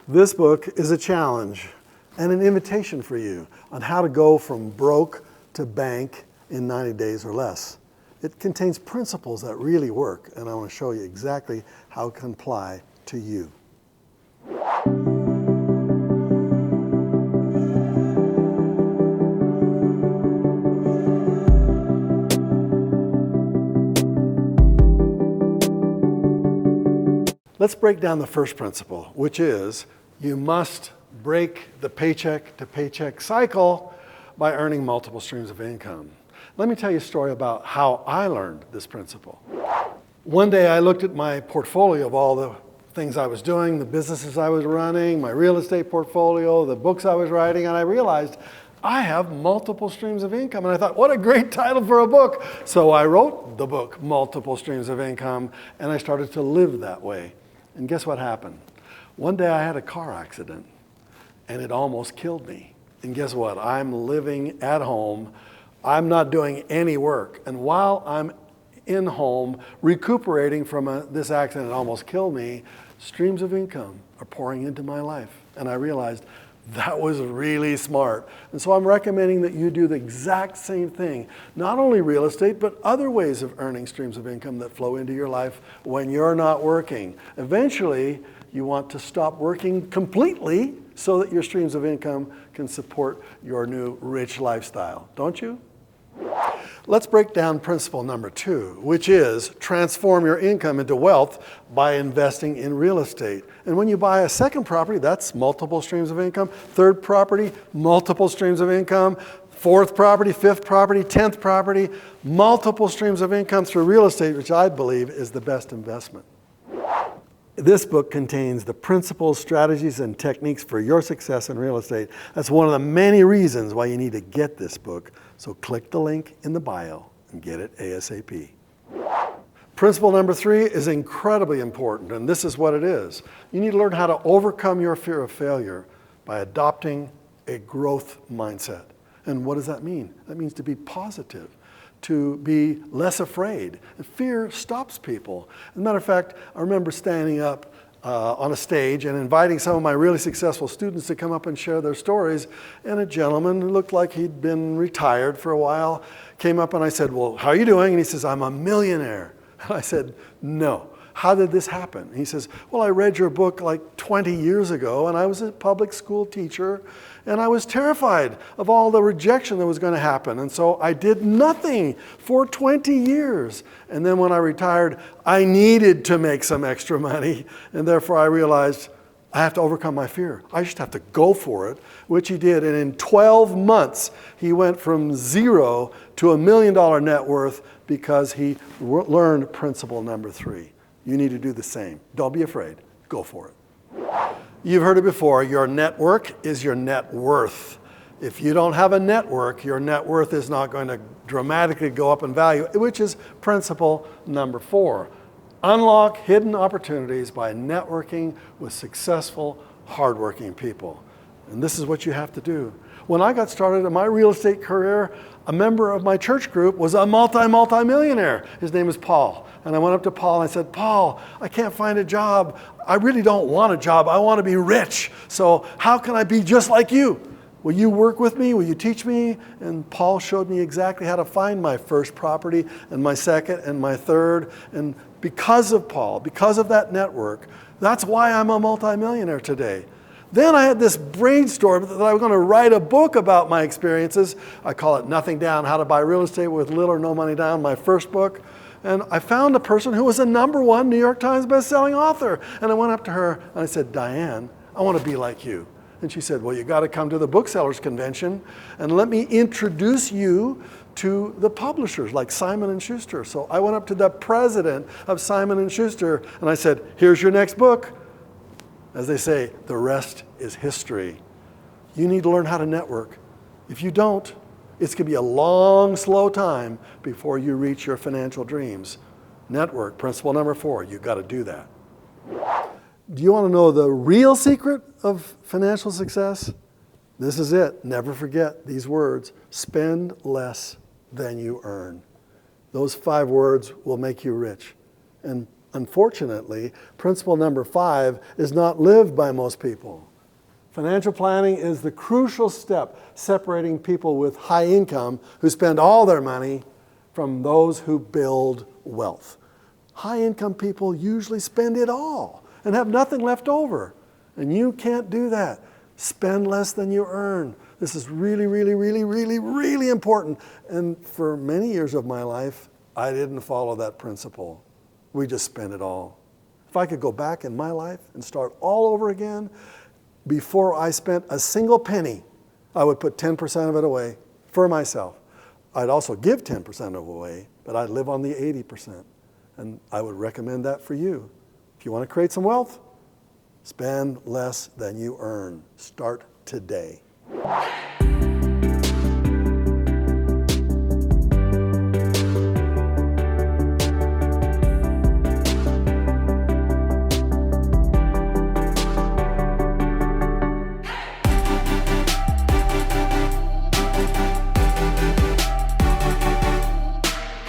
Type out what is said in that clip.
This book is a challenge and an invitation for you on how to go from broke to bank in 90 days or less. It contains principles that really work, and I want to show you exactly how it can apply to you. Let's break down the first principle, which is you must break the paycheck to paycheck cycle by earning multiple streams of income. Let me tell you a story about how I learned this principle. One day I looked at my portfolio of all the things I was doing, the businesses I was running, my real estate portfolio, the books I was writing, and I realized I have multiple streams of income. And I thought, what a great title for a book. So I wrote the book, Multiple Streams of Income, and I started to live that way. And guess what happened? One day I had a car accident, and it almost killed me. And guess what? I'm living at home. I'm not doing any work. And while I'm in home, recuperating from this accident that almost killed me, streams of income are pouring into my life. And I realized that was really smart. And so I'm recommending that you do the exact same thing. Not only real estate, but other ways of earning streams of income that flow into your life when you're not working. Eventually, you want to stop working completely so that your streams of income can support your new rich lifestyle, don't you? Let's break down principle number 2, which is transform your income into wealth by investing in real estate. And when you buy a second property, that's multiple streams of income. Third property, multiple streams of income. Fourth property, fifth property, 10th property, multiple streams of income through real estate, which I believe is the best investment. This book contains the principles, strategies, and techniques for your success in real estate. That's one of the many reasons why you need to get this book. So click the link in the bio and get it ASAP. Principle number 3 is incredibly important, and this is what it is. You need to learn how to overcome your fear of failure by adopting a growth mindset. And what does that mean? That means to be positive, to be less afraid. And fear stops people. As a matter of fact, I remember standing up on a stage and inviting some of my really successful students to come up and share their stories. And a gentleman who looked like he'd been retired for a while came up and I said, well, how are you doing? And he says, I'm a millionaire. And I said, no. How did this happen? And he says, well, I read your book like 20 years ago, and I was a public school teacher, and I was terrified of all the rejection that was going to happen. And so I did nothing for 20 years. And then when I retired, I needed to make some extra money, and therefore I realized I have to overcome my fear. I just have to go for it, which he did. And in 12 months, he went from 0 to $1 million net worth because he learned principle number 3. You need to do the same. Don't be afraid. Go for it. You've heard it before. Your network is your net worth. If you don't have a network, your net worth is not going to dramatically go up in value, which is principle number 4. Unlock hidden opportunities by networking with successful, hardworking people. And this is what you have to do. When I got started in my real estate career, a member of my church group was a multi-millionaire. His name is Paul. And I went up to Paul and I said, Paul, I can't find a job. I really don't want a job. I want to be rich. So how can I be just like you? Will you work with me? Will you teach me? And Paul showed me exactly how to find my first property and my second and my third. And because of Paul, because of that network, that's why I'm a multimillionaire today. Then I had this brainstorm that I was going to write a book about my experiences. I call it Nothing Down, How to Buy Real Estate with Little or No Money Down, my first book. And I found a person who was a #1 New York Times bestselling author. And I went up to her and I said, Diane, I want to be like you. And she said, well, you got to come to the booksellers convention and let me introduce you to the publishers like Simon & Schuster. So I went up to the president of Simon & Schuster and I said, here's your next book. As they say, the rest is history. You need to learn how to network. If you don't, it's going to be a long, slow time before you reach your financial dreams. Network, principle number 4, you've got to do that. Do you want to know the real secret of financial success? This is it. Never forget these words. Spend less than you earn. Those 5 words will make you rich. And Unfortunately, principle number 5 is not lived by most people. Financial planning is the crucial step separating people with high income who spend all their money from those who build wealth. High income people usually spend it all and have nothing left over. And you can't do that. Spend less than you earn. This is really, really, really, really, really important. And for many years of my life, I didn't follow that principle. We just spent it all. If I could go back in my life and start all over again, before I spent a single penny, I would put 10% of it away for myself. I'd also give 10% of it away, but I'd live on the 80%. And I would recommend that for you. If you want to create some wealth, spend less than you earn. Start today.